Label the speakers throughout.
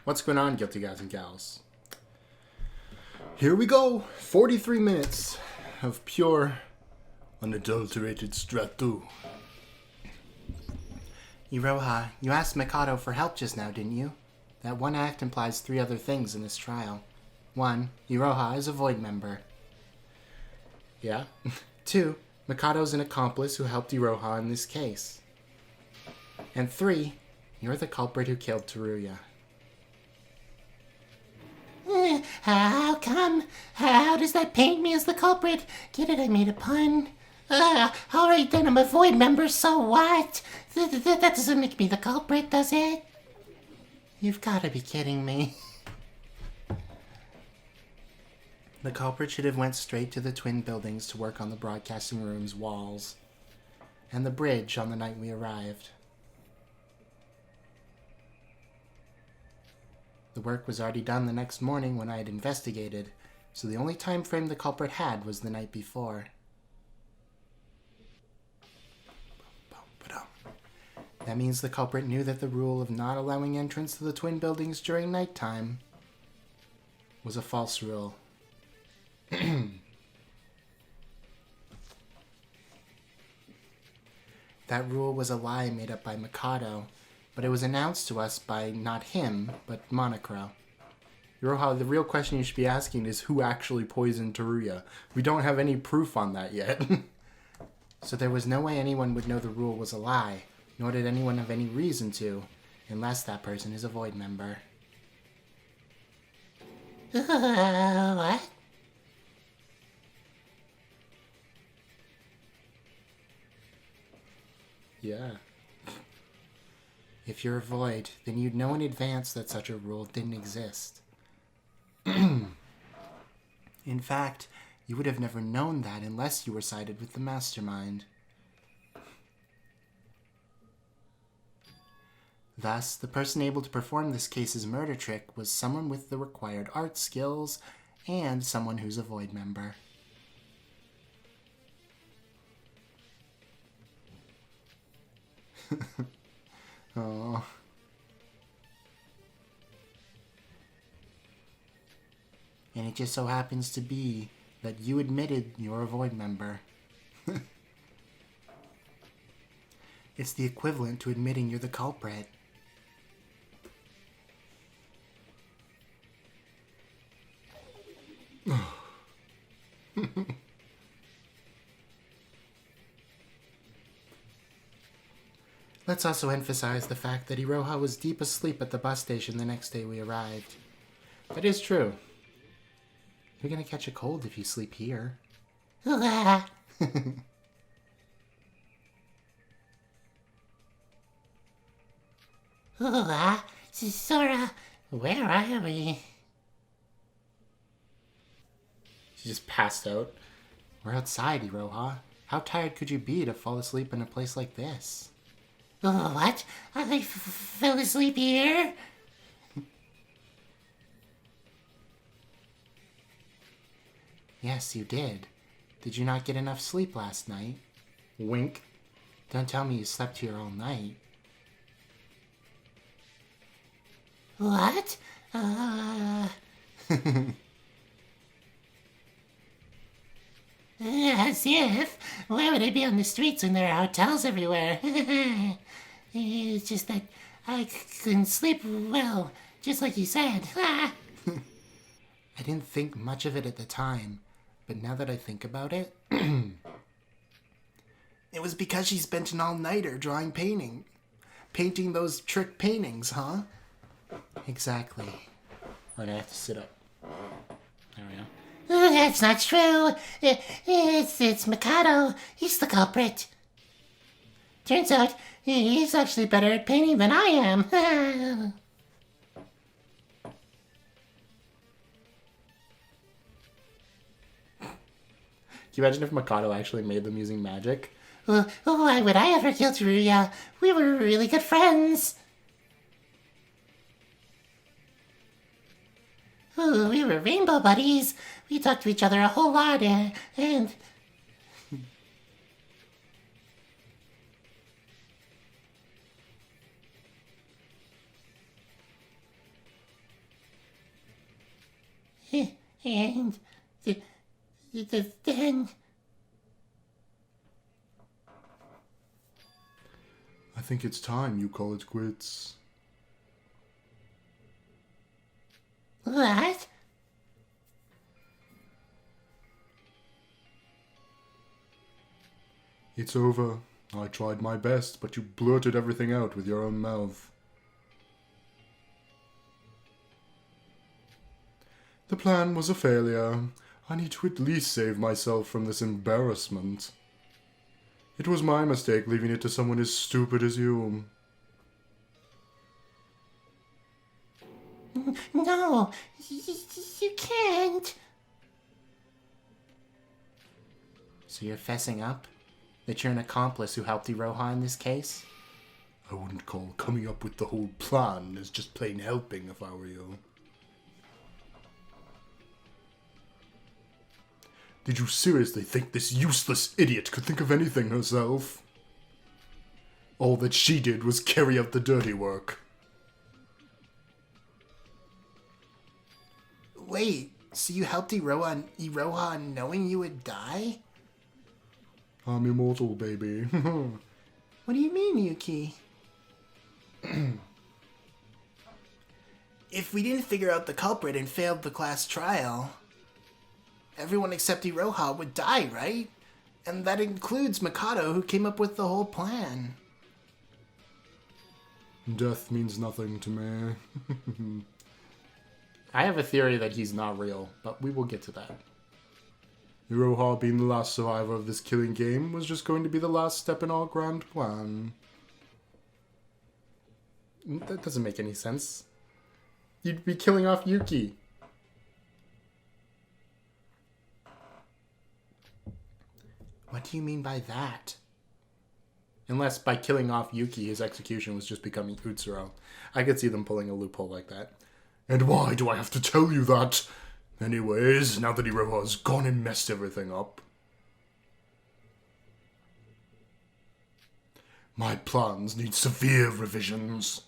Speaker 1: What's going on, guilty guys and gals? Here we go. 43 minutes of pure, unadulterated Stratu.
Speaker 2: Iroha, you asked Mikado for help just now, didn't you? That one act implies 3 other things in this trial. 1. Iroha is a Void member.
Speaker 1: Yeah?
Speaker 2: 2. Mikado's an accomplice who helped Iroha in this case. And 3. You're the culprit who killed Teruya.
Speaker 3: How come? How does that paint me as the culprit? Get it, I made a pun. Alright then, I'm a Void member, so what? That doesn't make me the culprit, does it?
Speaker 2: You've got to be kidding me. The culprit should have went straight to the twin buildings to work on the broadcasting room's walls. And the bridge on the night we arrived. The work was already done the next morning when I had investigated, so the only time frame the culprit had was the night before. That means the culprit knew that the rule of not allowing entrance to the twin buildings during nighttime was a false rule. That rule was a lie made up by Mikado, but it was announced to us by not him, but Monocro.
Speaker 1: Iroha, the real question you should be asking is who actually poisoned Teruya. We don't have any proof on that yet.
Speaker 2: So there was no way anyone would know the rule was a lie, nor did anyone have any reason to, unless that person is a Void member.
Speaker 3: What?
Speaker 1: Yeah.
Speaker 2: If you're a Void, then you'd know in advance that such a rule didn't exist. In fact, you would have never known that unless you were sided with the mastermind. Thus, the person able to perform this case's murder trick was someone with the required art skills and someone who's a Void member.
Speaker 1: Oh.
Speaker 2: And it just so happens to be that you admitted you're a Void member. It's the equivalent to admitting you're the culprit. Let's also emphasize the fact that Iroha was deep asleep at the bus station the next day we arrived.
Speaker 1: That is true.
Speaker 2: You're gonna catch a cold if you sleep here.
Speaker 3: Sora, where are we?
Speaker 1: She just passed out.
Speaker 2: We're outside, Iroha. How tired could you be to fall asleep in a place like this?
Speaker 3: What? I fell asleep here?
Speaker 2: Yes, you did. Did you not get enough sleep last night?
Speaker 1: Wink.
Speaker 2: Don't tell me you slept here all night.
Speaker 3: What? As if. Why would I be on the streets when there are hotels everywhere? It's just that I couldn't sleep well, just like you said.
Speaker 2: I didn't think much of it at the time, but now that I think about it, it was because she spent an all-nighter drawing painting those trick paintings, huh? Exactly.
Speaker 1: I'm gonna have to sit up. There we go.
Speaker 3: That's not true. It's Mikado. He's the culprit. Turns out he's actually better at painting than I am.
Speaker 1: Can you imagine if Mikado actually made them using magic?
Speaker 3: Why would I ever kill Teruya? We were really good friends. We were rainbow buddies. We talked to each other a whole lot, and And then...
Speaker 1: I think it's time you call it quits.
Speaker 3: What?
Speaker 1: It's over. I tried my best, but you blurted everything out with your own mouth. The plan was a failure. I need to at least save myself from this embarrassment. It was my mistake leaving it to someone as stupid as you.
Speaker 3: No, you can't.
Speaker 2: So you're fessing up? That you're an accomplice who helped Iroha in this case?
Speaker 1: I wouldn't call coming up with the whole plan as just plain helping if I were you. Did you seriously think this useless idiot could think of anything herself? All that she did was carry out the dirty work.
Speaker 2: Wait, so you helped Iroha knowing you would die?
Speaker 1: I'm immortal, baby.
Speaker 2: What do you mean, Yuki? If we didn't figure out the culprit and failed the class trial, everyone except Iroha would die, right? And that includes Mikado, who came up with the whole plan.
Speaker 1: Death means nothing to me.
Speaker 2: I have a theory that he's not real, but we will get to that.
Speaker 1: Iroha being the last survivor of this killing game was just going to be the last step in our grand plan.
Speaker 2: That doesn't make any sense. You'd be killing off Yuki. What do you mean by that? Unless by killing off Yuki, his execution was just becoming Utsuro. I could see them pulling a loophole like that.
Speaker 1: And why do I have to tell you that? Anyways, now that Iroha's gone and messed everything up. My plans need severe revisions.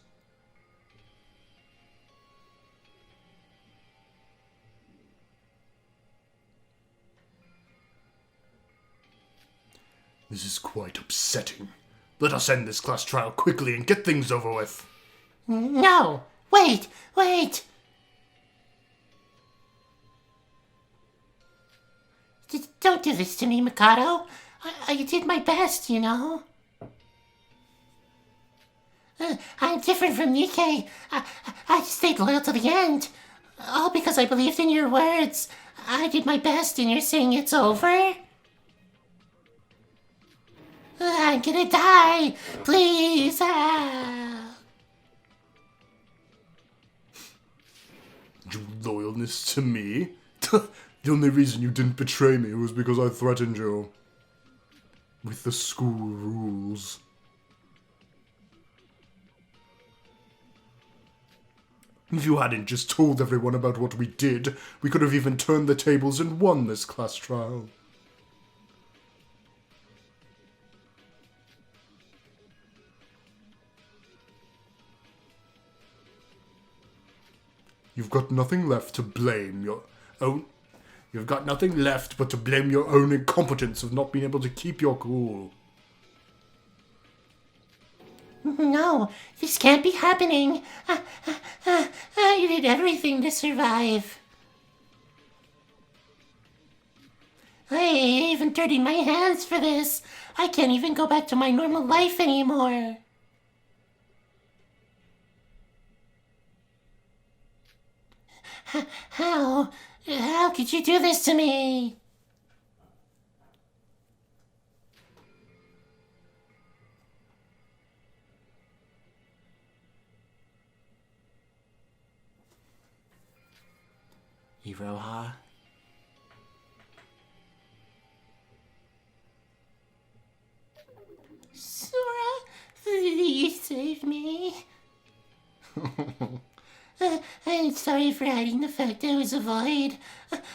Speaker 1: This is quite upsetting. Let us end this class trial quickly and get things over with.
Speaker 3: No! Wait! Don't do this to me, Mikado. I did my best, you know. I'm different from Nikkei. I stayed loyal to the end. All because I believed in your words. I did my best and you're saying it's over? I'm gonna die. Please.
Speaker 1: Your loyalness to me? The only reason you didn't betray me was because I threatened you. With the school rules. If you hadn't just told everyone about what we did, we could have even turned the tables and won this class trial. You've got nothing left to blame your own... You've got nothing left but to blame your own incompetence of not being able to keep your cool.
Speaker 3: No, this can't be happening. You did everything to survive. I even dirtied my hands for this. I can't even go back to my normal life anymore. How? How could you do this to me?
Speaker 2: Iroha?
Speaker 3: Sora, you saved me. I'm sorry for hiding the fact I was a void.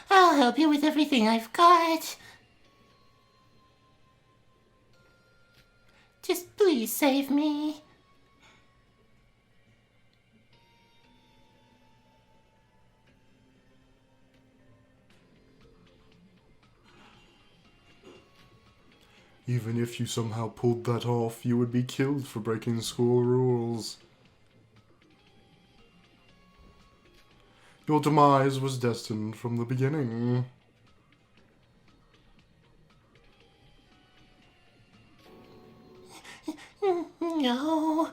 Speaker 3: I'll help you with everything I've got. Just please save me.
Speaker 1: Even if you somehow pulled that off, you would be killed for breaking school rules. Your demise was destined from the beginning.
Speaker 3: No.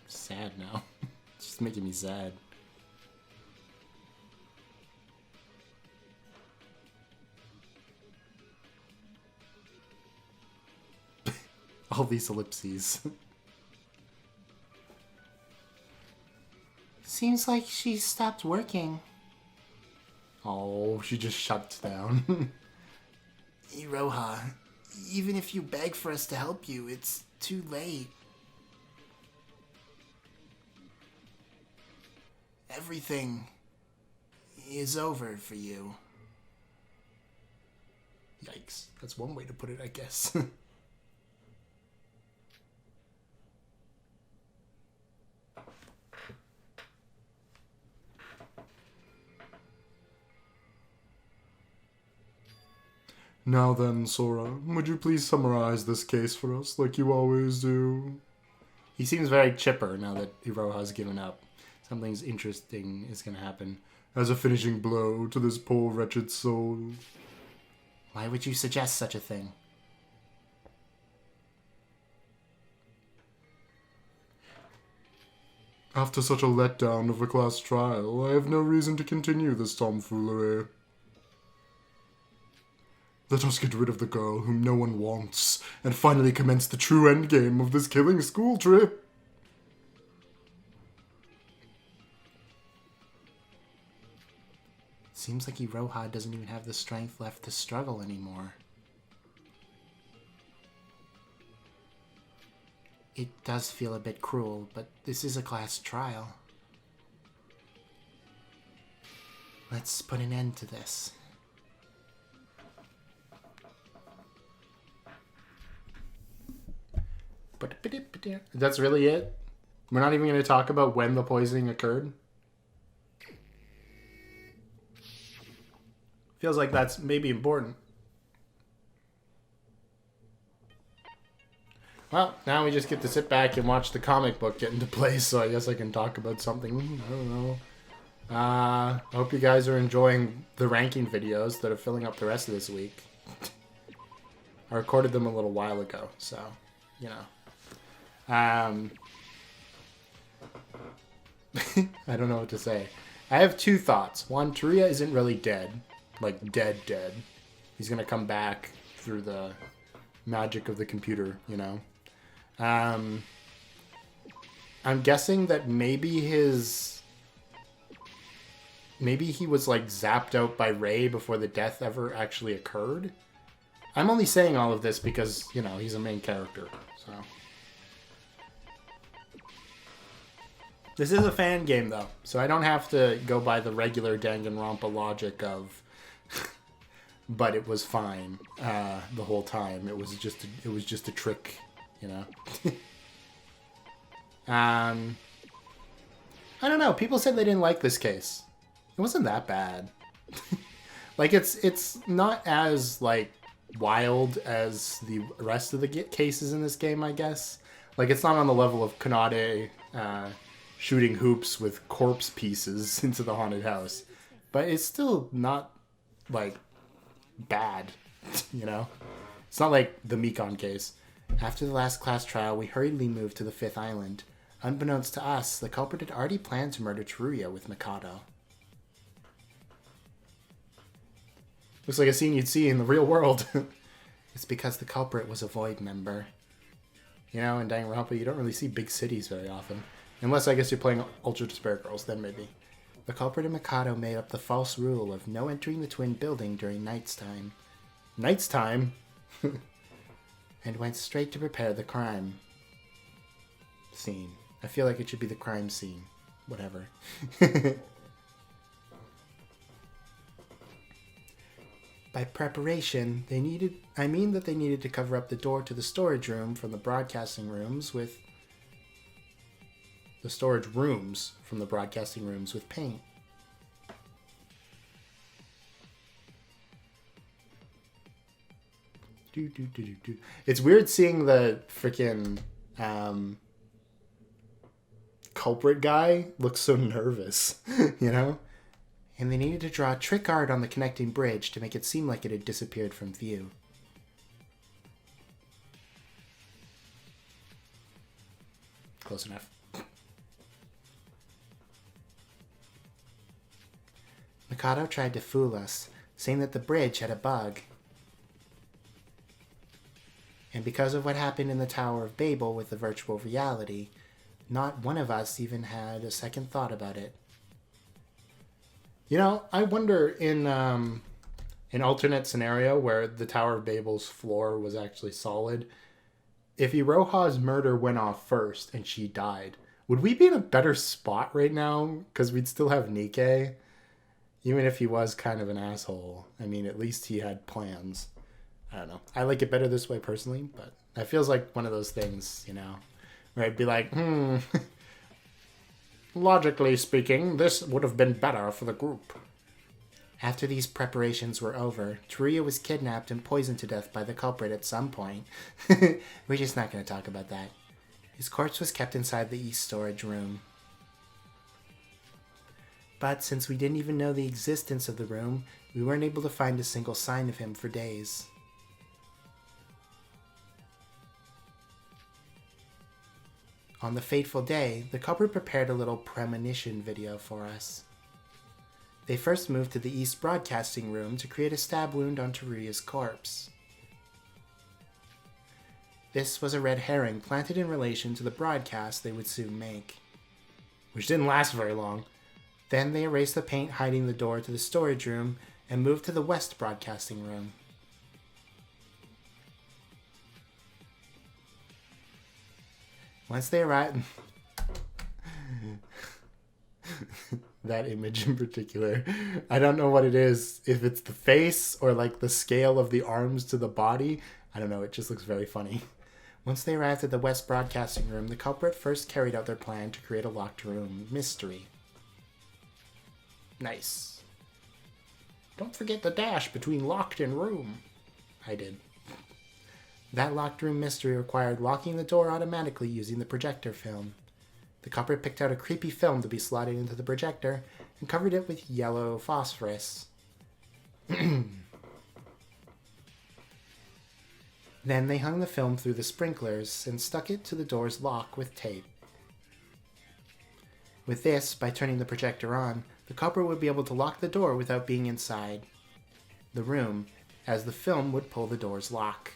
Speaker 2: Sad now. It's just making me sad. All these ellipses.
Speaker 3: Seems like she stopped working.
Speaker 2: Oh, she just shuts down.
Speaker 3: Iroha, even if you beg for us to help you, it's too late. Everything is over for you.
Speaker 2: Yikes. That's one way to put it, I guess.
Speaker 1: Now then, Sora, would you please summarize this case for us, like you always do?
Speaker 2: He seems very chipper now that Iroha's given up. Something's interesting is going to happen.
Speaker 1: As a finishing blow to this poor wretched soul.
Speaker 2: Why would you suggest such a thing?
Speaker 1: After such a letdown of a class trial, I have no reason to continue this tomfoolery. Let us get rid of the girl whom no one wants, and finally commence the true endgame of this killing school trip.
Speaker 2: Seems like Iroha doesn't even have the strength left to struggle anymore. It does feel a bit cruel, but this is a class trial. Let's put an end to this. That's really it? We're not even going to talk about when the poisoning occurred? Feels like that's maybe important. Well, now we just get to sit back and watch the comic book get into place, so I guess I can talk about something. I don't know. I hope you guys are enjoying the ranking videos that are filling up the rest of this week. I recorded them a little while ago, so, you know. I don't know what to say. I have two thoughts. One, Teruya isn't really dead. Like, dead. He's gonna come back through the magic of the computer, you know? I'm guessing that maybe he was, like, zapped out by Rei before the death ever actually occurred. I'm only saying all of this because, you know, he's a main character, so... This is a fan game, though, so I don't have to go by the regular Danganronpa logic of, but it was fine the whole time. It was just a trick, you know. I don't know. People said they didn't like this case. It wasn't that bad. Like it's not as like wild as the rest of the cases in this game, I guess. Like it's not on the level of Kanade. Shooting hoops with corpse pieces into the haunted house. But it's still not, like, bad, you know? It's not like the Mikon case. After the last class trial, we hurriedly moved to the 5th island. Unbeknownst to us, the culprit had already planned to murder Teruya with Mikado. Looks like a scene you'd see in the real world. It's because the culprit was a Void member. You know, in Danganronpa, you don't really see big cities very often. Unless, I guess, you're playing Ultra Despair Girls, then maybe. The culprit and Mikado made up the false rule of no entering the twin building during night's time. Night's time? And went straight to prepare the crime scene. I feel like it should be the crime scene. Whatever. By preparation, they needed to cover up the door to the storage room from the broadcasting rooms with the storage rooms from the broadcasting rooms with paint. It's weird seeing the freaking culprit guy look so nervous, you know? And they needed to draw trick art on the connecting bridge to make it seem like it had disappeared from view. Close enough. Mikado tried to fool us, saying that the bridge had a bug. And because of what happened in the Tower of Babel with the virtual reality, not one of us even had a second thought about it. You know, I wonder in an alternate scenario where the Tower of Babel's floor was actually solid, if Iroha's murder went off first and she died, would we be in a better spot right now? Because we'd still have Nikke, even if he was kind of an asshole. I mean, at least he had plans. I don't know. I like it better this way personally, but that feels like one of those things, you know, where I'd be like, logically speaking, this would have been better for the group. After these preparations were over, Teruya was kidnapped and poisoned to death by the culprit at some point. We're just not going to talk about that. His corpse was kept inside the East storage room. But since we didn't even know the existence of the room, we weren't able to find a single sign of him for days. On the fateful day, the culprit prepared a little premonition video for us. They first moved to the East Broadcasting Room to create a stab wound on Teruya's corpse. This was a red herring planted in relation to the broadcast they would soon make, which didn't last very long. Then they erased the paint hiding the door to the storage room and moved to the West Broadcasting Room. Once they arrived... that image in particular. I don't know what it is. If it's the face or like the scale of the arms to the body. I don't know. It just looks very funny. Once they arrived at the West Broadcasting Room, the culprit first carried out their plan to create a locked room mystery. Nice. Don't forget the dash between locked and room. I did. That locked room mystery required locking the door automatically using the projector film. The culprit picked out a creepy film to be slotted into the projector and covered it with yellow phosphorus. Then they hung the film through the sprinklers and stuck it to the door's lock with tape. With this, by turning the projector on, the culprit would be able to lock the door without being inside the room, as the film would pull the door's lock.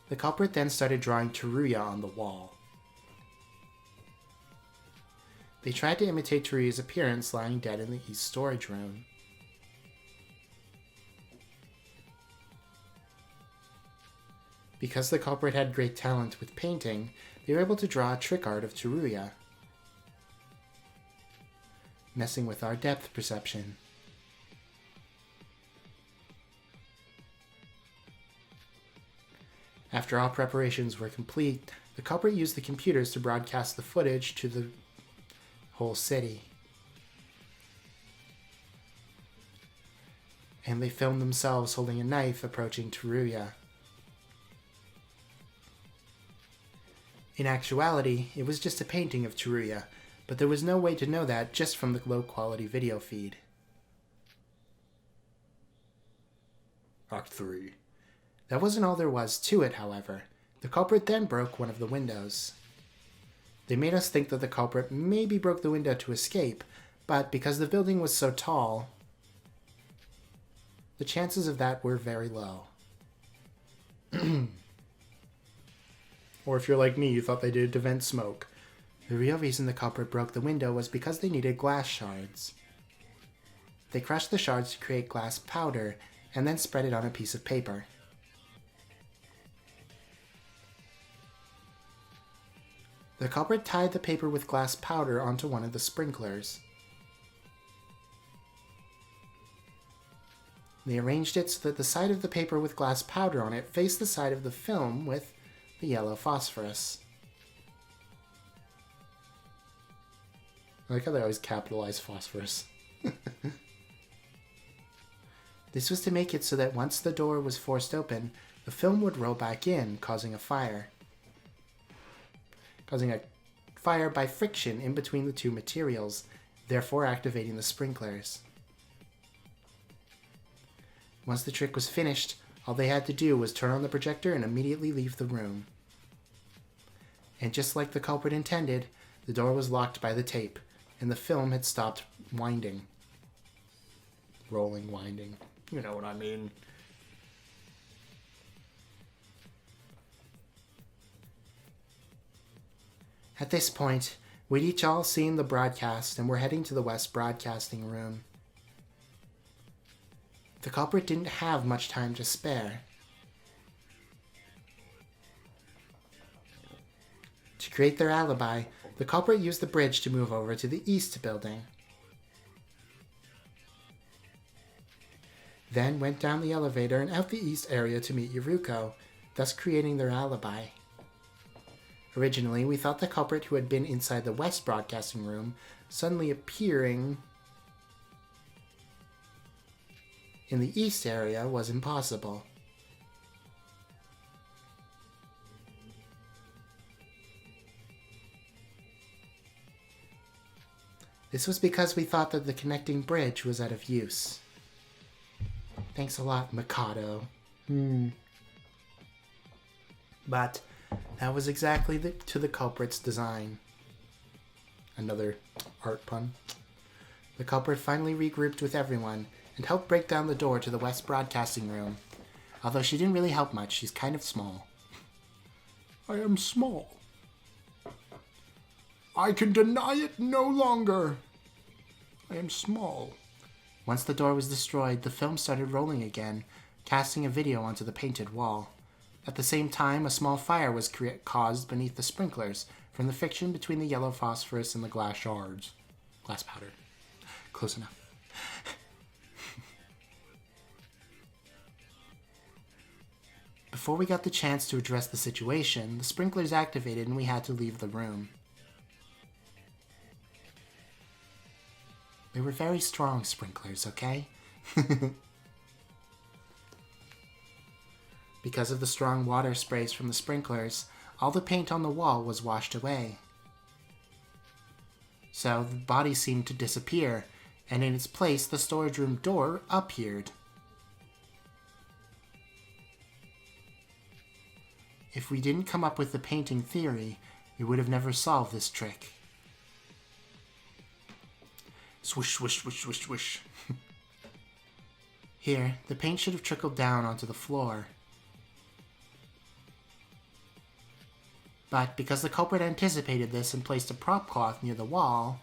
Speaker 2: The culprit then started drawing Teruya on the wall. They tried to imitate Teruya's appearance lying dead in the East storage room. Because the culprit had great talent with painting, they were able to draw a trick art of Teruya, messing with our depth perception. After all preparations were complete, the culprit used the computers to broadcast the footage to the whole city. And they filmed themselves holding a knife approaching Teruya. In actuality, it was just a painting of Teruya, but there was no way to know that just from the low-quality video feed.
Speaker 1: Act 3.
Speaker 2: That wasn't all there was to it, however. The culprit then broke one of the windows. They made us think that the culprit maybe broke the window to escape, but because the building was so tall, the chances of that were very low.
Speaker 1: Or if you're like me, you thought they did it to vent smoke.
Speaker 2: The real reason the culprit broke the window was because they needed glass shards. They crushed the shards to create glass powder, and then spread it on a piece of paper. The culprit tied the paper with glass powder onto one of the sprinklers. They arranged it so that the side of the paper with glass powder on it faced the side of the film with the yellow phosphorus. I like how they always capitalize phosphorus. This was to make it so that once the door was forced open, the film would roll back in, causing a fire. Causing a fire by friction in between the two materials, therefore activating the sprinklers. Once the trick was finished, all they had to do was turn on the projector and immediately leave the room. And just like the culprit intended, the door was locked by the tape, and the film had stopped winding. Rolling, winding. You know what I mean. At this point, we'd each all seen the broadcast and were heading to the West Broadcasting room. The culprit didn't have much time to spare. To create their alibi, the culprit used the bridge to move over to the East building. Then went down the elevator and out the East area to meet Yuruko, thus creating their alibi. Originally, we thought the culprit who had been inside the West Broadcasting room suddenly appearing in the East area was impossible. This was because we thought that the connecting bridge was out of use. Thanks a lot, Mikado. But that was exactly to the culprit's design. Another art pun. The culprit finally regrouped with everyone and helped break down the door to the West Broadcasting room. Although she didn't really help much, she's kind of small.
Speaker 1: I am small. I can deny it no longer. I am small.
Speaker 2: Once the door was destroyed, the film started rolling again, casting a video onto the painted wall. At the same time, a small fire was caused beneath the sprinklers from the friction between the yellow phosphorus and the glass shards. Glass powder. Close enough. Before we got the chance to address the situation, the sprinklers activated and we had to leave the room. They were very strong sprinklers, okay? Because of the strong water sprays from the sprinklers, all the paint on the wall was washed away. So the body seemed to disappear, and in its place the storage room door appeared. If we didn't come up with the painting theory, we would have never solved this trick. Swish, swish, swish, swish, swish. Here, the paint should have trickled down onto the floor. But because the culprit anticipated this and placed a prop cloth near the wall,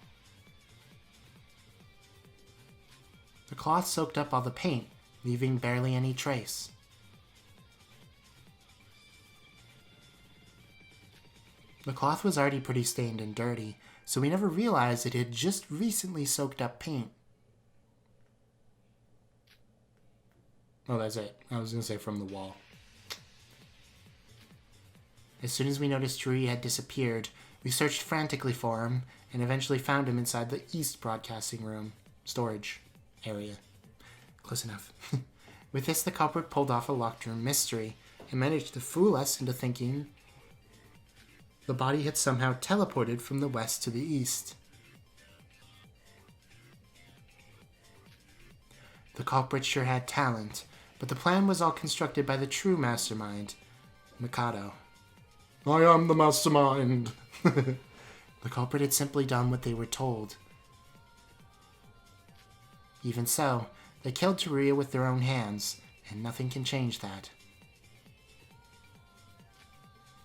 Speaker 2: the cloth soaked up all the paint, leaving barely any trace. The cloth was already pretty stained and dirty, so we never realized it had just recently soaked up paint. Oh, that's it. I was going to say from the wall. As soon as we noticed Rui had disappeared, we searched frantically for him and eventually found him inside the East Broadcasting room storage area. Close enough. With this, the culprit pulled off a locked room mystery and managed to fool us into thinking the body had somehow teleported from the west to the east. The culprit sure had talent, but the plan was all constructed by the true mastermind, Mikado.
Speaker 1: I am the mastermind.
Speaker 2: The culprit had simply done what they were told. Even so, they killed Teruya with their own hands, and nothing can change that.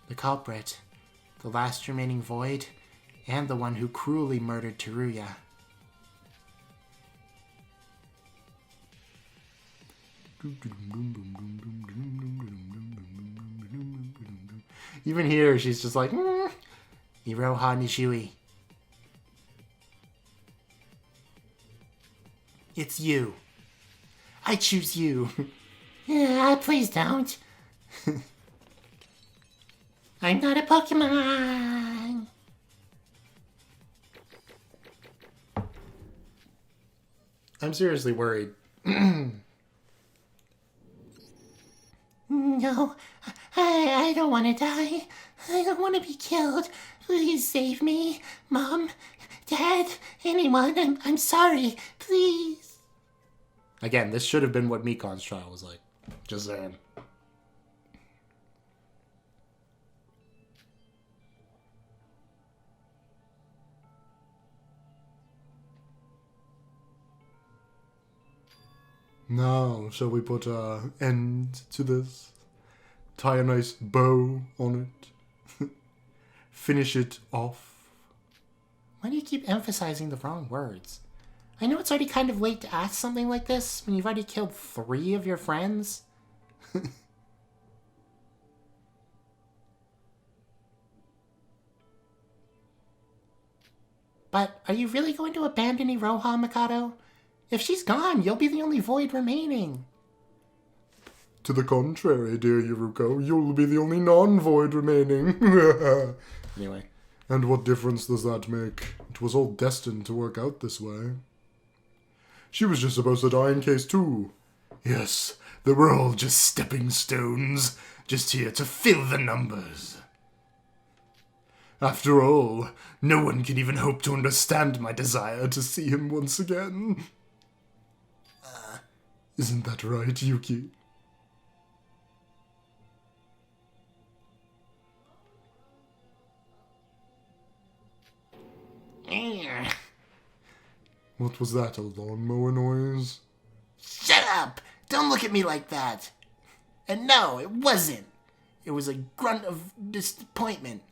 Speaker 2: The culprit, the last remaining void, and the one who cruelly murdered Teruya. Even here, she's just like, Iroha Nishui. It's you. I choose you.
Speaker 3: Yeah, please don't. I'm not a Pokemon.
Speaker 2: I'm seriously worried.
Speaker 3: No, I don't want to die. I don't want to be killed. Please save me. Mom, Dad, anyone. I'm sorry. Please.
Speaker 2: Again, this should have been what Mikon's trial was like. Just saying.
Speaker 1: Now, shall we put an end to this? Tie a nice bow on it? Finish it off?
Speaker 2: Why do you keep emphasizing the wrong words? I know it's already kind of late to ask something like this when you've already killed 3 of your friends. But are you really going to abandon Iroha, Mikado? If she's gone, you'll be the only void remaining.
Speaker 1: To the contrary, dear Yuruko, you'll be the only non-void remaining.
Speaker 2: Anyway.
Speaker 1: And what difference does that make? It was all destined to work out this way. She was just supposed to die in case 2. Yes, they were all just stepping stones, just here to fill the numbers. After all, no one can even hope to understand my desire to see him once again. Isn't that right, Yuki? What was that, a lawnmower noise?
Speaker 3: Shut up! Don't look at me like that. And no, it wasn't. It was a grunt of disappointment.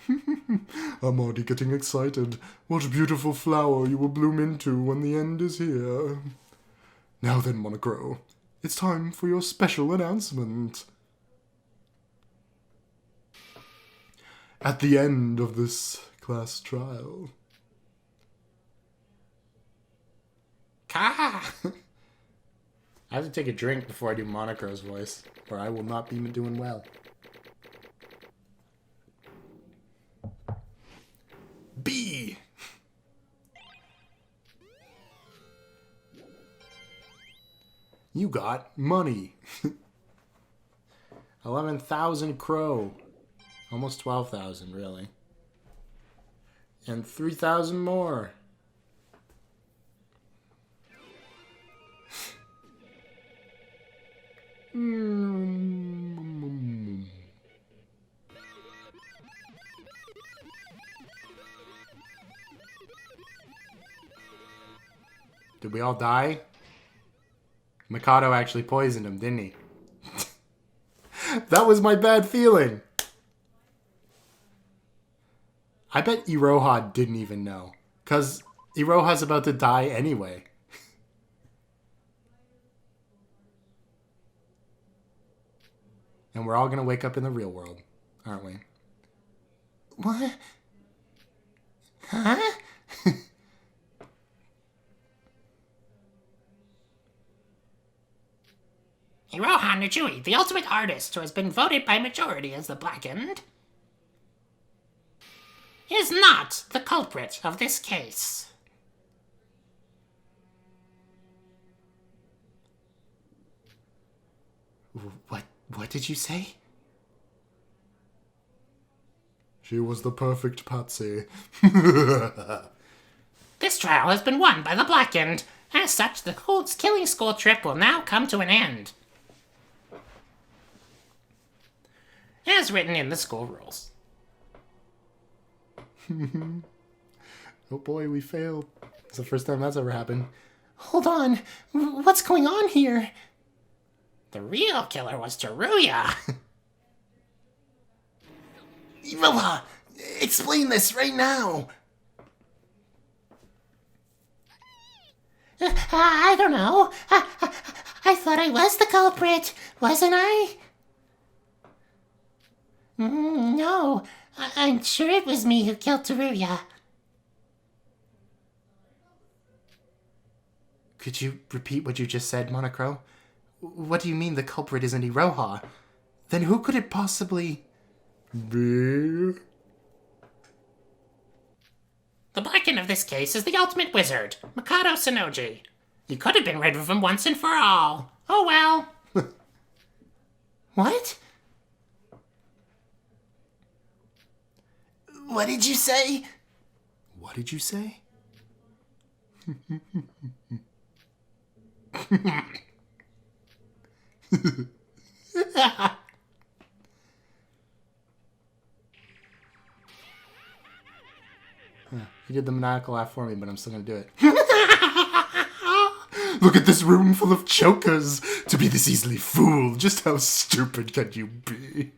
Speaker 1: I'm already getting excited. What beautiful flower you will bloom into when the end is here. Now then, Monocro, it's time for your special announcement. At the end of this class trial...
Speaker 2: Ka! I have to take a drink before I do Monocro's voice, or I will not be doing well.
Speaker 1: B! You got money.
Speaker 2: 11,000 crow. Almost 12,000, really. And 3,000 more. Did we all die? Mikado actually poisoned him, didn't he? That was my bad feeling. I bet Iroha didn't even know. Because Iroha's about to die anyway. And we're all going to wake up in the real world, aren't we?
Speaker 3: What? Huh? Iroha Nijui, the ultimate artist who has been voted by majority as the Blackened, is not the culprit of this case.
Speaker 2: What did you say?
Speaker 1: She was the perfect patsy.
Speaker 3: This trial has been won by the Blackened. As such, the whole killing school trip will now come to an end. As written in the school rules.
Speaker 2: Oh boy, we failed. It's the first time that's ever happened.
Speaker 3: Hold on. What's going on here? The real killer was Teruya.
Speaker 1: Iroha, explain this right now.
Speaker 3: I don't know. I thought I was the culprit, wasn't I? No, I'm sure it was me who killed Teruya.
Speaker 2: Could you repeat what you just said, Monocro? What do you mean the culprit isn't Iroha? Then who could it possibly
Speaker 1: be?
Speaker 3: The Blackened of this case is the ultimate wizard, Mikado Sonoji. You could have been rid of him once and for all. Oh well. What? What did you say?
Speaker 2: What did you say? He did the maniacal laugh for me, but I'm still gonna do it. Look at this room full of chokers. To be this easily fooled, just how stupid can you be?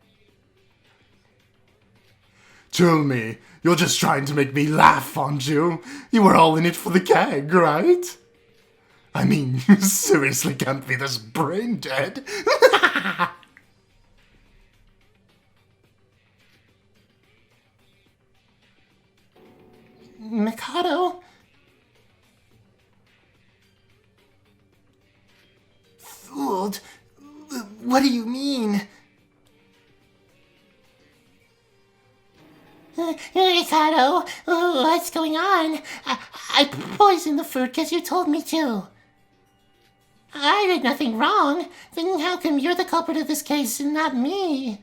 Speaker 2: Tell me, you're just trying to make me laugh, aren't you? You were all in it for the gag, right? I mean, you seriously can't be this brain dead.
Speaker 3: Mikado? Fooled? What do you mean? Mikado, what's going on? I poisoned the food because you told me to. I did nothing wrong. Then how come you're the culprit of this case and not me?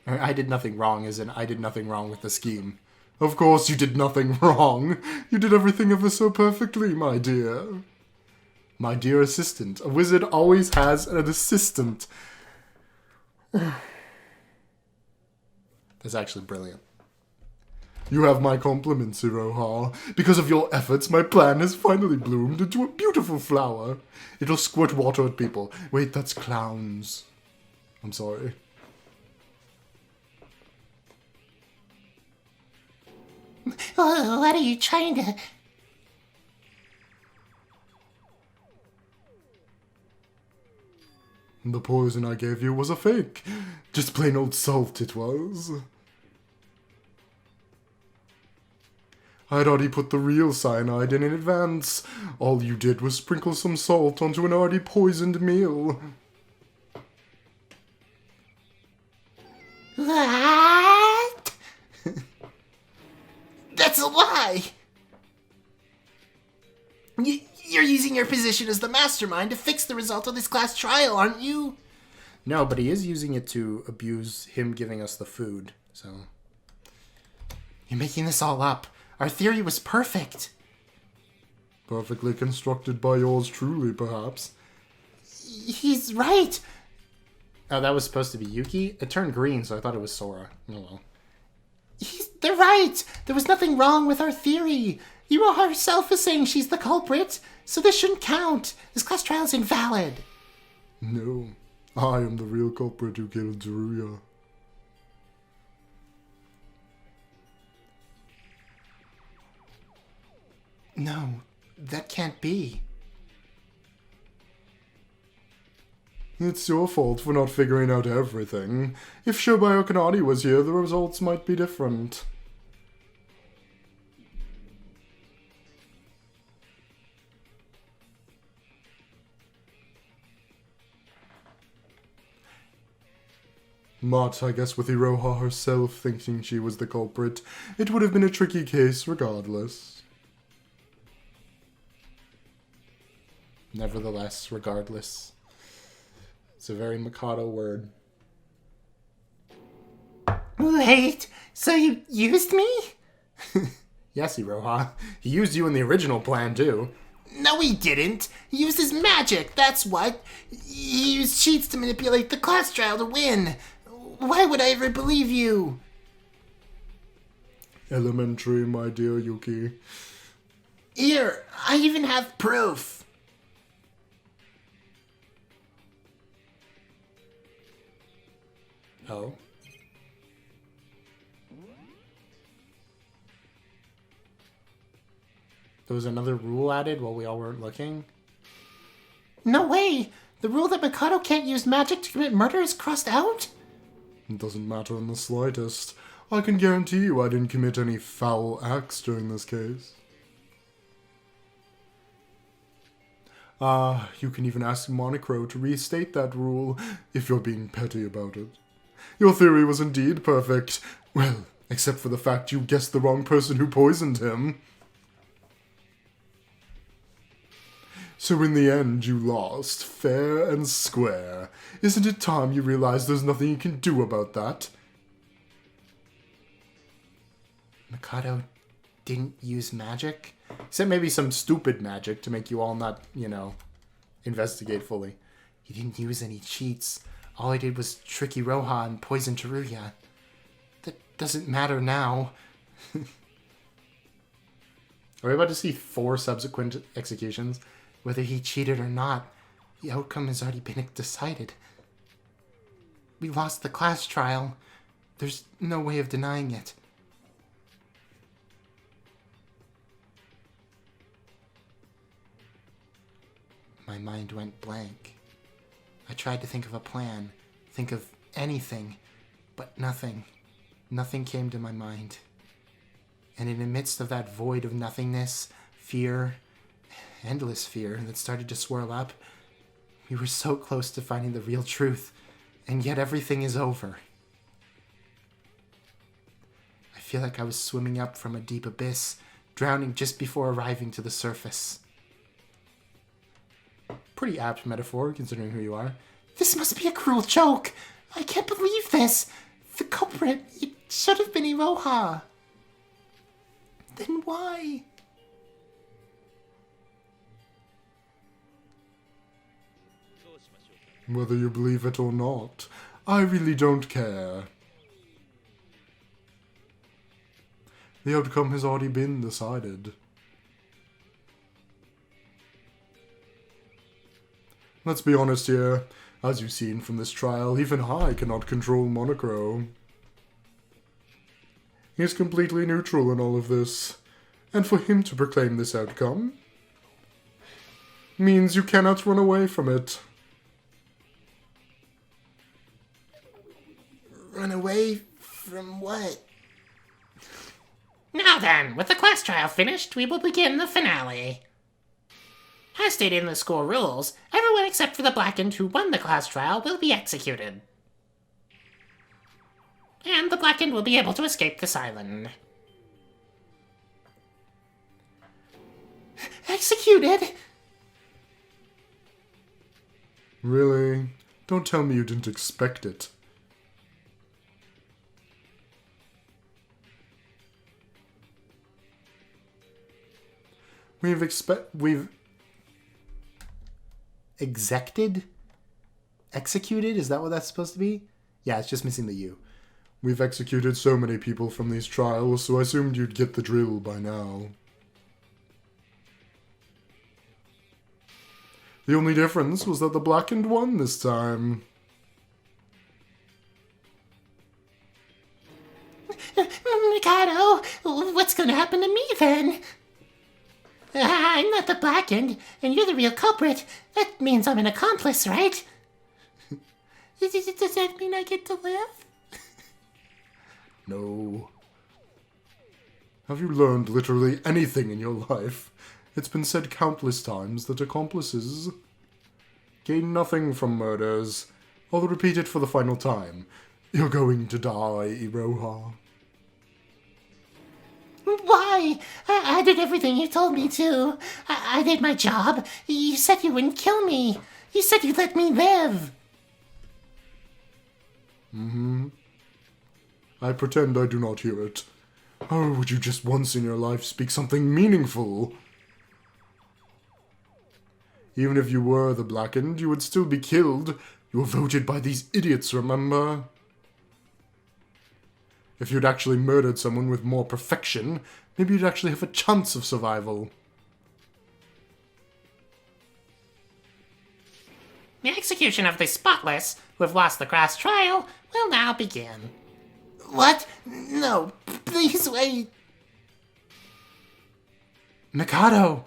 Speaker 2: I did nothing wrong, as in I did nothing wrong with the scheme. Of course you did nothing wrong. You did everything ever so perfectly, my dear. My dear assistant. A wizard always has an assistant. That's actually brilliant. You have my compliments, Iroha. Because of your efforts, my plan has finally bloomed into a beautiful flower. It'll squirt water at people. Wait, that's clowns. I'm sorry.
Speaker 3: What are you trying to...
Speaker 2: The poison I gave you was a fake. Just plain old salt it was. I'd already put the real cyanide in advance. All you did was sprinkle some salt onto an already poisoned meal.
Speaker 3: What? That's a lie! You're using your position as the mastermind to fix the result of this class trial, aren't you?
Speaker 2: No, but he is using it to abuse him giving us the food, so...
Speaker 3: You're making this all up. Our theory was perfect.
Speaker 2: Perfectly constructed by yours truly, perhaps.
Speaker 3: He's right.
Speaker 2: Oh, that was supposed to be Yuki? It turned green, so I thought it was Sora. Oh well.
Speaker 3: They're right. There was nothing wrong with our theory. Iroha herself is saying she's the culprit, so this shouldn't count. This class trial's invalid.
Speaker 2: No, I am the real culprit who killed Teruya.
Speaker 3: No, that can't be.
Speaker 2: It's your fault for not figuring out everything. If Shobai Okanari was here, the results might be different. But I guess with Iroha herself thinking she was the culprit, it would have been a tricky case regardless. Nevertheless, regardless. It's a very Mikado word.
Speaker 3: Wait, so you used me?
Speaker 2: Yes, Iroha. He used you in the original plan, too.
Speaker 3: No, he didn't. He used his magic, that's what. He used cheats to manipulate the class trial to win. Why would I ever believe you?
Speaker 2: Elementary, my dear Yuki.
Speaker 3: Here, I even have proof.
Speaker 2: Oh? There was another rule added while we all weren't looking?
Speaker 3: No way! The rule that Mikado can't use magic to commit murder is crossed out?
Speaker 2: It doesn't matter in the slightest. I can guarantee you I didn't commit any foul acts during this case. You can even ask Monocro to restate that rule, if you're being petty about it. Your theory was indeed perfect. Well, except for the fact you guessed the wrong person who poisoned him.
Speaker 1: So in the end, you lost, fair and square. Isn't it time you realize there's nothing you can do about that?
Speaker 2: Mikado didn't use magic? Except maybe some stupid magic to make you all not, investigate fully. He didn't use any cheats. All he did was trick Iroha and poison Teruya. That doesn't matter now. Are we about to see 4 subsequent executions? Whether he cheated or not, the outcome has already been decided. We lost the class trial. There's no way of denying it. My mind went blank. I tried to think of a plan, think of anything, but nothing. Nothing came to my mind. And in the midst of that void of nothingness, fear, endless fear that started to swirl up, we were so close to finding the real truth, and yet everything is over. I feel like I was swimming up from a deep abyss, drowning just before arriving to the surface. Pretty apt metaphor, considering who you are.
Speaker 3: This must be a cruel joke. I can't believe this. The culprit, it should have been Iroha. Then why?
Speaker 1: Whether you believe it or not, I really don't care. The outcome has already been decided. Let's be honest here. As you've seen from this trial, even I cannot control Monochrome. He's completely neutral in all of this, and for him to proclaim this outcome means you cannot run away from it.
Speaker 3: Run away from what?
Speaker 4: Now then, with the class trial finished, we will begin the finale. As stated in the school rules, everyone except for the Blackened who won the class trial will be executed. And the Blackened will be able to escape this island.
Speaker 3: Executed?
Speaker 1: Really? Don't tell me you didn't expect it. We've
Speaker 2: exected? Executed? Is that what that's supposed to be? Yeah, it's just missing the U.
Speaker 1: We've executed so many people from these trials, so I assumed you'd get the drill by now. The only difference was that the Blackened won this time.
Speaker 3: Mikado, what's going to happen to me then? I'm not the Blackened, and you're the real culprit. That means I'm an accomplice, right? Does that mean I get to live?
Speaker 1: No. Have you learned literally anything in your life? It's been said countless times that accomplices gain nothing from murders. I'll repeat it for the final time. You're going to die, Iroha.
Speaker 3: Why? I did everything you told me to. I did my job. You said you wouldn't kill me. You said you'd let me live.
Speaker 1: I pretend I do not hear it. Oh, would you just once in your life speak something meaningful? Even if you were the Blackened, you would still be killed. You were voted by these idiots, remember? If you'd actually murdered someone with more perfection, maybe you'd actually have a chance of survival.
Speaker 4: The execution of the spotless, who have lost the class trial, will now begin.
Speaker 3: What? No, please wait.
Speaker 2: Mikado!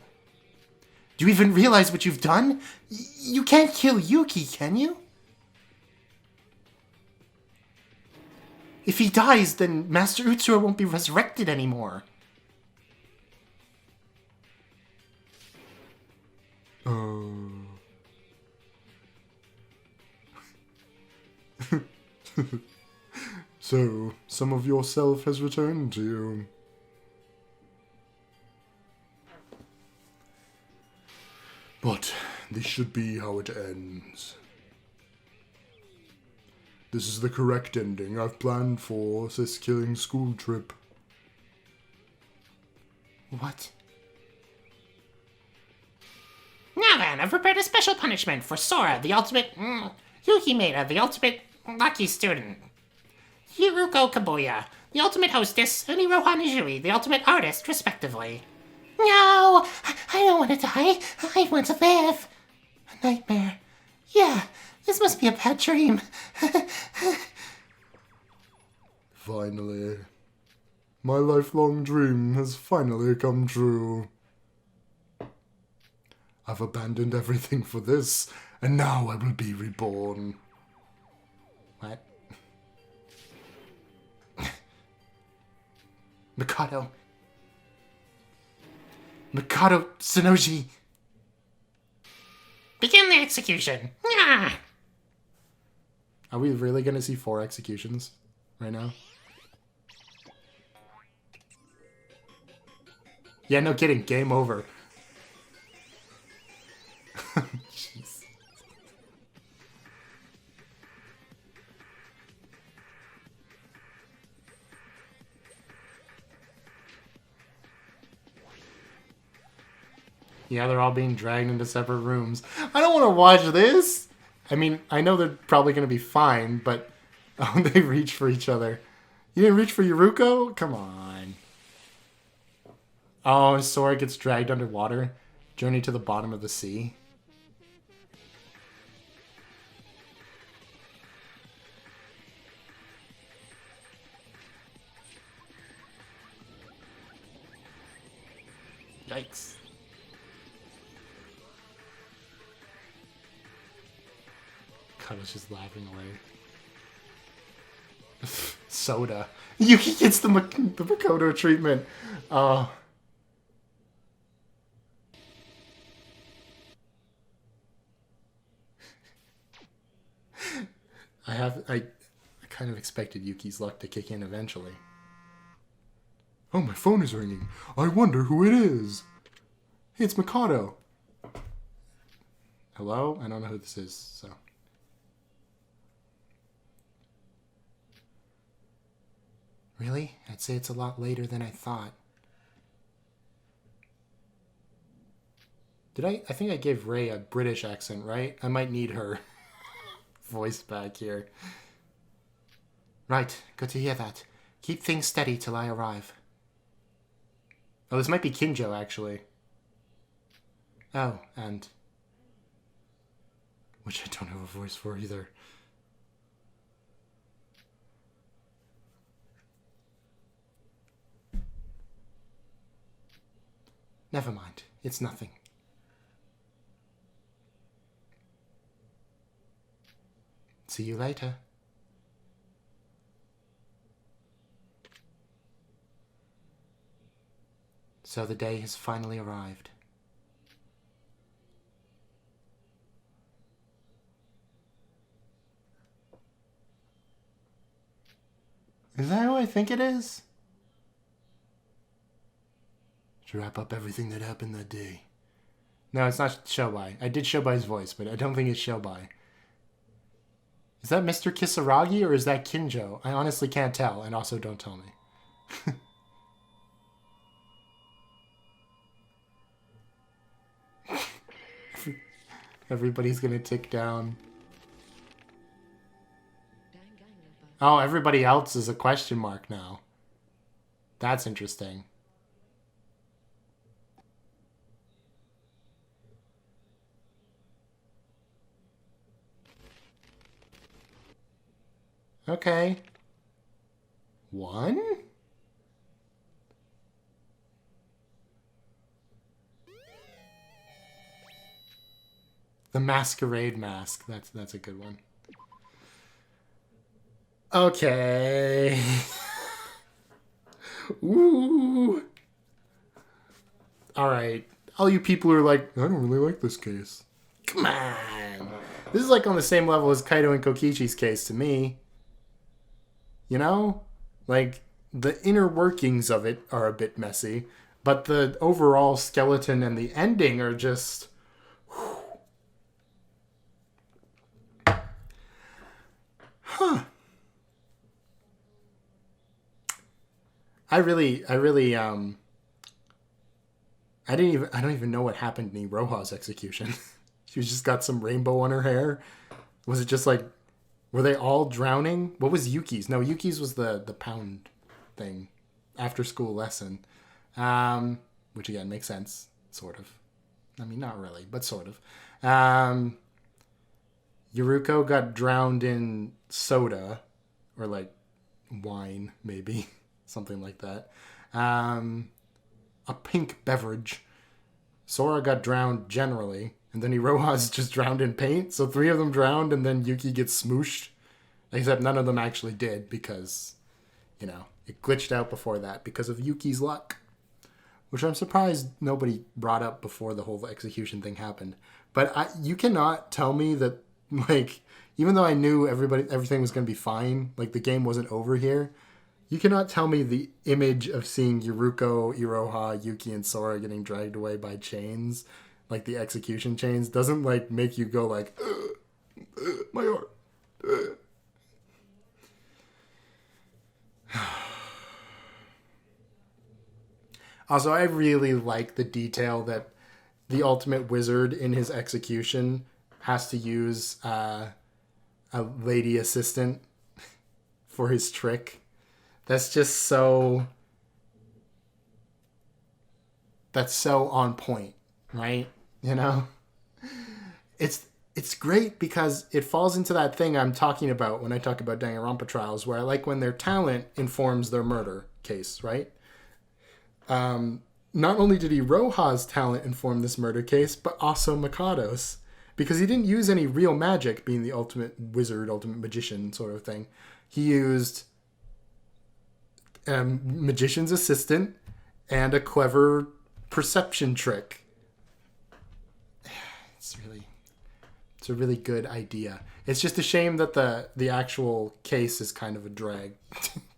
Speaker 2: Do you even realize what you've done? You can't kill Yuki, can you? If he dies, then Master Utsura won't be resurrected anymore.
Speaker 1: So, some of yourself has returned to you. But This should be how it ends. This is the correct ending I've planned for this killing school trip.
Speaker 2: What?
Speaker 4: Now then, I've prepared a special punishment for Sora, the ultimate... Yukimeda, the ultimate lucky student. Hiruko Kabuya, the ultimate hostess, and Iroha Nijui, the ultimate artist, respectively.
Speaker 3: No, I don't want to die. I want to live. A nightmare. Yeah, this must be a bad dream.
Speaker 1: Finally. My lifelong dream has finally come true. I've abandoned everything for this, and now I will be reborn.
Speaker 2: What? Mikado. Mikado Sonoji.
Speaker 4: Begin the execution. Ah!
Speaker 2: Are we really gonna see 4 executions right now? Yeah, no kidding. Game over. Jeez. Yeah, they're all being dragged into separate rooms. I don't want to watch this. I mean, I know they're probably going to be fine, but they reach for each other. You didn't reach for Yuruko? Come on. Oh, Sora gets dragged underwater. Journey to the bottom of the sea. Yikes. I was just laughing away. Soda. Yuki gets the Makoto treatment. Oh. I kind of expected Yuki's luck to kick in eventually.
Speaker 1: Oh, my phone is ringing. I wonder who it is. Hey, it's Mikado.
Speaker 2: Hello? I don't know who this is, so... Really? I'd say it's a lot later than I thought. I think I gave Ray a British accent, right? I might need her voice back here. Right, good to hear that. Keep things steady till I arrive. Oh, this might be Kinjo, actually. Oh, and... which I don't have a voice for either. Never mind. It's nothing. See you later. So the day has finally arrived. Is that who I think it is? To wrap up everything that happened that day. No, it's not Shobai. I did Shobai's voice, but I don't think it's Shobai. Is that Mr. Kisaragi or is that Kinjo? I honestly can't tell, and also don't tell me. Everybody's gonna tick down. Oh, everybody else is a question mark now. That's interesting. Okay. 1? The Masquerade Mask. That's a good one. Okay. Ooh. Alright. All you people who are like, I don't really like this case. Come on. This is like on the same level as Kaido and Kokichi's case to me. You know? Like, the inner workings of it are a bit messy, but the overall skeleton and the ending are just... I don't even know what happened in Iroha's execution. She just got some rainbow on her hair. Was it just like, were they all drowning? What was Yuki's? No, Yuki's was the pound thing, after school lesson, which again makes sense, sort of. I mean, not really, but sort of. Yuruko got drowned in soda, or like wine, maybe something like that. A pink beverage. Sora got drowned generally, and then Iroha's just drowned in paint. So 3 of them drowned, and then Yuki gets smooshed. Except none of them actually did because, you know, it glitched out before that because of Yuki's luck. Which I'm surprised nobody brought up before the whole execution thing happened. But you cannot tell me that, like, even though I knew everything was going to be fine, like the game wasn't over here, you cannot tell me the image of seeing Yuruko, Iroha, Yuki, and Sora getting dragged away by chains, like the execution chains, doesn't like make you go like, my heart. Also, I really like the detail that the ultimate wizard in his execution has to use a lady assistant for his trick. That's just so... That's so on point, right? You know? It's great because it falls into that thing I'm talking about when I talk about Danganronpa trials, where I like when their talent informs their murder case, right? Not only did Iroha's talent inform this murder case, but also Mikado's. Because he didn't use any real magic, being the ultimate wizard, ultimate magician sort of thing. He used magician's assistant and a clever perception trick. It's a really good idea. It's just a shame that the actual case is kind of a drag.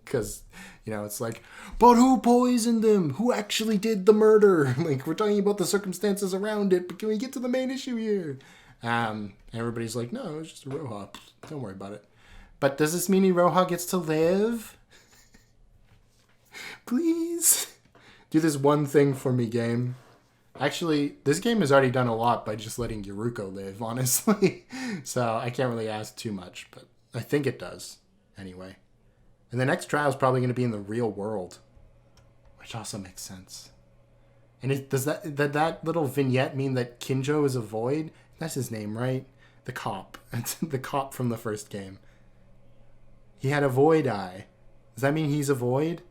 Speaker 2: Because, you know, it's like, but who poisoned them? Who actually did the murder? Like, we're talking about the circumstances around it, but can we get to the main issue here? Everybody's like, no, it was just Iroha. Don't worry about it. But does this mean Iroha gets to live? Please? Do this one thing for me, game. Actually, this game has already done a lot by just letting Yuruko live, honestly. So I can't really ask too much, but I think it does. Anyway. And the next trial is probably going to be in the real world. Which also makes sense. And does that little vignette mean that Kinjo is a void? That's his name, right? The cop. The cop from the first game. He had a void eye. Does that mean he's a void?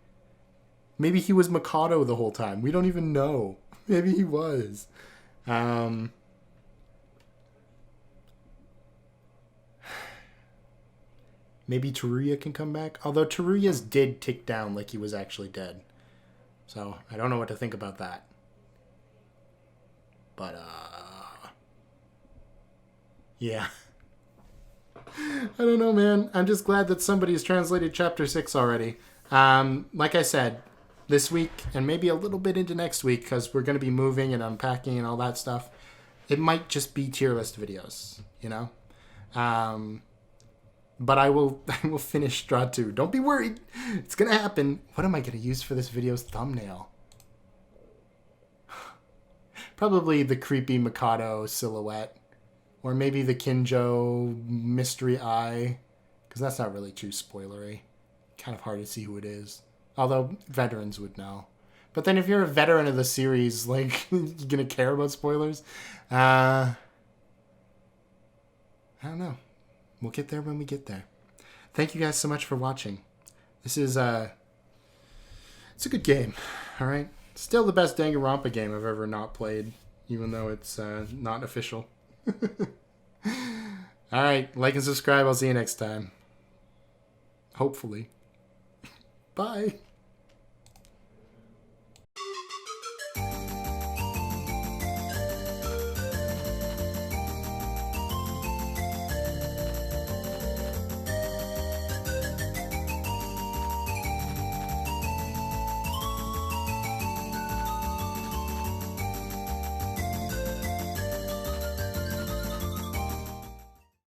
Speaker 2: Maybe he was Mikado the whole time. We don't even know. Maybe he was. Maybe Teruya can come back. Although Teruya's did tick down like he was actually dead. So, I don't know what to think about that. But, yeah. I don't know, man. I'm just glad that somebody's translated Chapter 6 already. Like I said, this week, and maybe a little bit into next week, because we're going to be moving and unpacking and all that stuff, it might just be tier list videos, you know? But I will finish Straw 2. Don't be worried. It's going to happen. What am I going to use for this video's thumbnail? Probably the creepy Mikado silhouette. Or maybe the Kinjo mystery eye. Because that's not really too spoilery. Kind of hard to see who it is. Although veterans would know. But then if you're a veteran of the series, like, you going to care about spoilers? I don't know. We'll get there when we get there. Thank you guys so much for watching. This is, it's a good game, alright? Still the best Danganronpa game I've ever not played, even though it's not official. Alright, like and subscribe. I'll see you next time. Hopefully. Bye.